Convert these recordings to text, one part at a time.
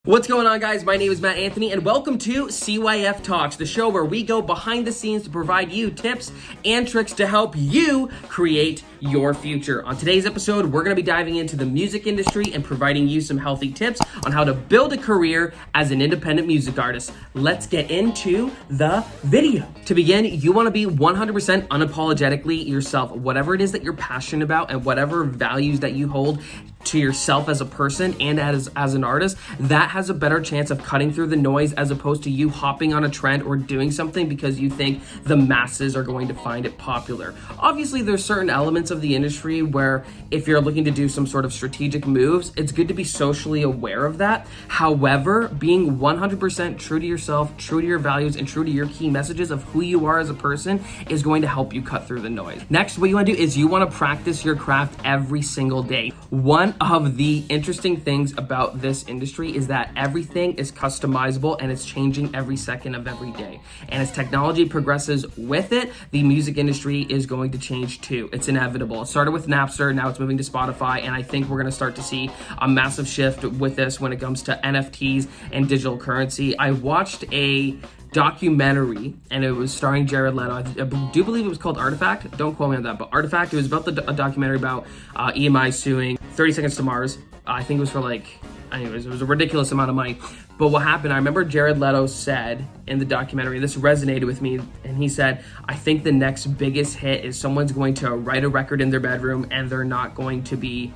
What's going on, guys? My name is Matt Anthony, and welcome to CYF Talks, the show where we go behind the scenes to provide you tips and tricks to help you create your future. On today's episode, we're going to be diving into the music industry and providing you some healthy tips on how to build a career as an independent music artist. Let's get into the video. To begin, you want to be 100% unapologetically yourself. Whatever it is that you're passionate about and whatever values that you hold to yourself as a person and as an artist, that has a better chance of cutting through the noise as opposed to you hopping on a trend or doing something because you think the masses are going to find it popular. Obviously, there's certain elements of the industry where if you're looking to do some sort of strategic moves, it's good to be socially aware of that. However, being 100% true to yourself, true to your values, and true to your key messages of who you are as a person is going to help you cut through the noise. Next, what you want to do is you want to practice your craft every single day. One of the interesting things about this industry is that everything is customizable and it's changing every second of every day. And as technology progresses with it, the music industry is going to change too. It's inevitable. It started with Napster, now it's moving to Spotify, and I think we're going to start to see a massive shift with this when it comes to NFTs and digital currency. I watched a documentary and it was starring Jared Leto. I do believe it was called Artifact. Don't quote me on that, but Artifact, it was about a documentary about EMI suing 30 Seconds to Mars. I think it was for anyways, it was a ridiculous amount of money. But what happened, I remember Jared Leto said in the documentary, this resonated with me, and he said, I think the next biggest hit is someone's going to write a record in their bedroom and they're not going to be,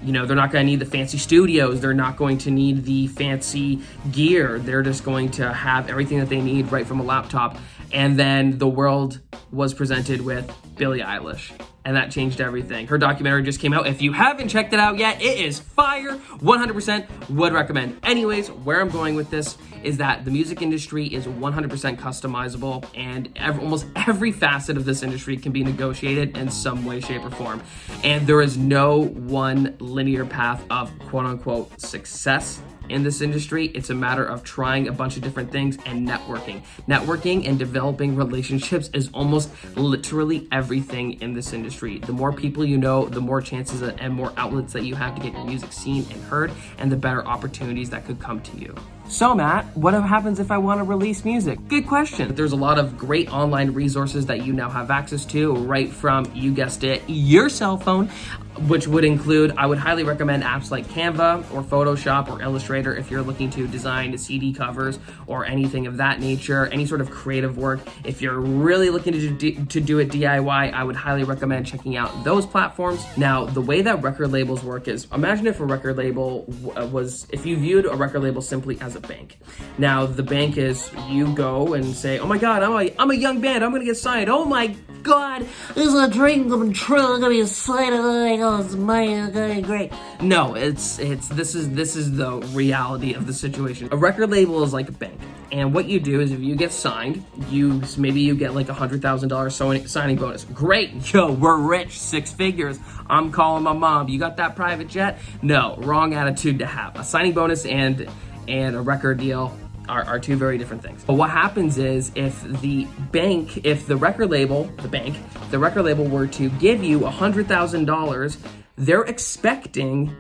they're not going to need the fancy studios. They're not going to need the fancy gear. They're just going to have everything that they need right from a laptop. And then the world was presented with Billie Eilish. And that changed everything. Her documentary just came out. If you haven't checked it out yet, it is fire. 100% would recommend. Anyways, where I'm going with this is that the music industry is 100% customizable, and almost every facet of this industry can be negotiated in some way, shape, or form. And there is no one linear path of quote-unquote success in this industry. It's a matter of trying a bunch of different things and networking. Networking and developing relationships is almost literally everything in this industry. The more people you know, the more chances and more outlets that you have to get your music seen and heard, and the better opportunities that could come to you. So Matt, what happens if I want to release music? Good question. There's a lot of great online resources that you now have access to right from, you guessed it, your cell phone, which would include, I would highly recommend apps like Canva or Photoshop or Illustrator if you're looking to design CD covers or anything of that nature, any sort of creative work. If you're really looking to do it DIY, I would highly recommend checking out those platforms. Now, the way that record labels work is, imagine if a record label if you viewed a record label simply as a bank. Now, the bank is, you go and say, oh my God, I'm a young band, I'm gonna get signed. Oh my God, this is a dream come true, I'm gonna be signed, oh, it's money, it's gonna be great. No, this is the reality of the situation. A record label is like a bank. And what you do is if you get signed, maybe you get like $100,000 signing bonus. Great, yo, we're rich, 6 figures. I'm calling my mom. You got that private jet? No, wrong attitude to have. A signing bonus and a record deal are two very different things. But what happens is if the record label were to give you $100,000, they're expecting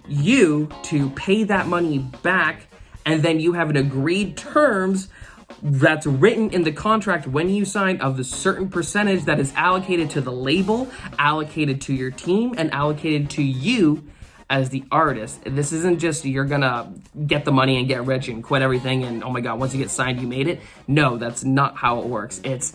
you to pay that money back, and then you have an agreed terms that's written in the contract when you sign of the certain percentage that is allocated to the label, allocated to your team, and allocated to you as the artist. This isn't just you're gonna get the money and get rich and quit everything and oh my God, once you get signed, you made it. No, that's not how it works. It's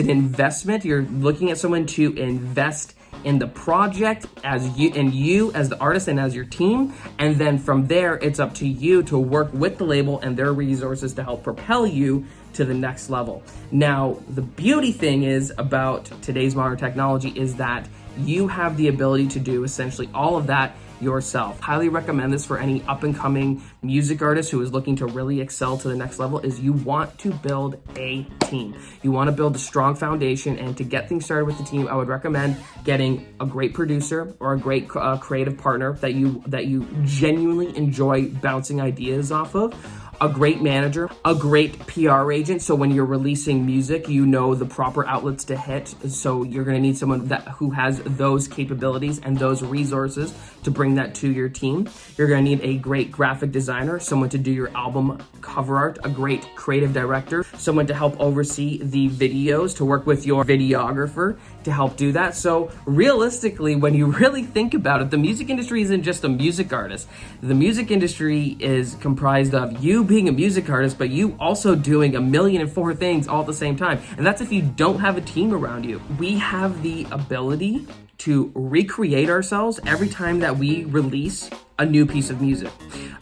an investment. You're looking at someone to invest in the project as you as the artist and as your team, and then from there it's up to you to work with the label and their resources to help propel you to the next level. Now, the beauty thing is about today's modern technology is that you have the ability to do essentially all of that yourself. Highly recommend this for any up-and-coming music artist who is looking to really excel to the next level. Is you want to build a team. You want to build a strong foundation, and to get things started with the team, I would recommend getting a great producer or a great creative partner that you genuinely enjoy bouncing ideas off of. a great manager, a great PR agent. So when you're releasing music, you know the proper outlets to hit. So you're going to need someone who has those capabilities and those resources to bring that to your team. You're going to need a great graphic designer, someone to do your album cover art, a great creative director, someone to help oversee the videos, to work with your videographer to help do that. So realistically, when you really think about it, the music industry isn't just a music artist. The music industry is comprised of you being a music artist, but you also doing 1,000,004 things all at the same time. And that's if you don't have a team around you. We have the ability to recreate ourselves every time that we release a new piece of music.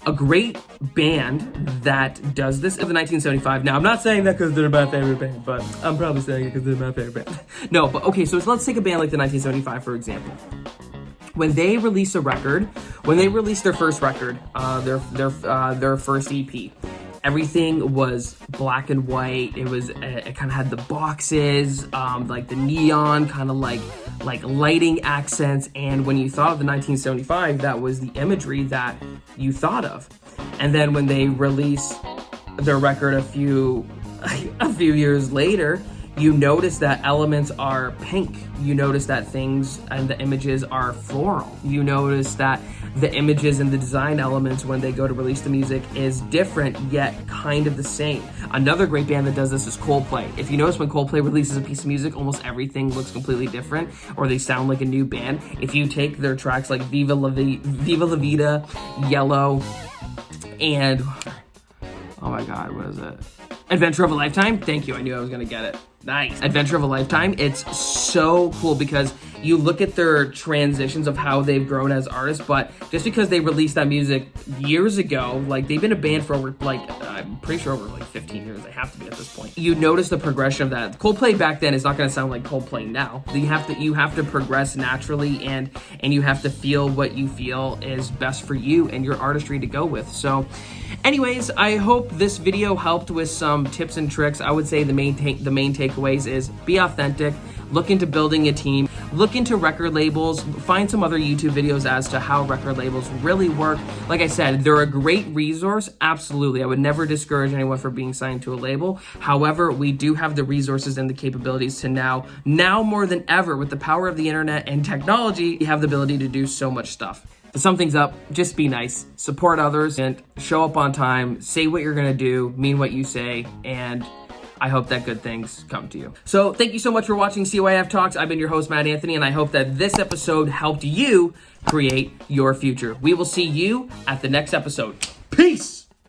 A great band that does this is the 1975. Now, I'm not saying that because they're my favorite band, but I'm probably saying it because they're my favorite band. No, but okay, so let's take a band like the 1975, for example. When they release a record, when they released their first record, their first EP, everything was black and white. It kind of had the boxes, like the neon, kind of like lighting accents. And when you thought of the 1975, that was the imagery that you thought of. And then when they release their record a few years later, you notice that elements are pink. You notice that things and the images are floral. You notice that the images and the design elements when they go to release the music is different, yet kind of the same. Another great band that does this is Coldplay. If you notice, when Coldplay releases a piece of music, almost everything looks completely different, or they sound like a new band. If you take their tracks like Viva La Vida, Yellow, and oh my God, what is it? Adventure of a Lifetime? Thank you, I knew I was gonna get it. Nice. Adventure of a Lifetime. It's so cool because you look at their transitions of how they've grown as artists, but just because they released that music years ago, like they've been a band for over, I'm pretty sure over 15 years. They have to be at this point. You notice the progression of that. Coldplay back then is not going to sound like Coldplay now. You have to progress naturally, and you have to feel what you feel is best for you and your artistry to go with. So anyways, I hope this video helped with some tips and tricks. I would say the main takeaways is be authentic, look into building a team, look into record labels, find some other YouTube videos as to how record labels really work. Like I said, they're a great resource, absolutely. I would never discourage anyone for being signed to a label. However, we do have the resources and the capabilities to now more than ever, with the power of the internet and technology, we have the ability to do so much stuff. To sum things up, just be nice, support others, and show up on time, say what you're gonna do, mean what you say, and I hope that good things come to you. So thank you so much for watching CYF Talks. I've been your host, Matt Anthony, and I hope that this episode helped you create your future. We will see you at the next episode. Peace!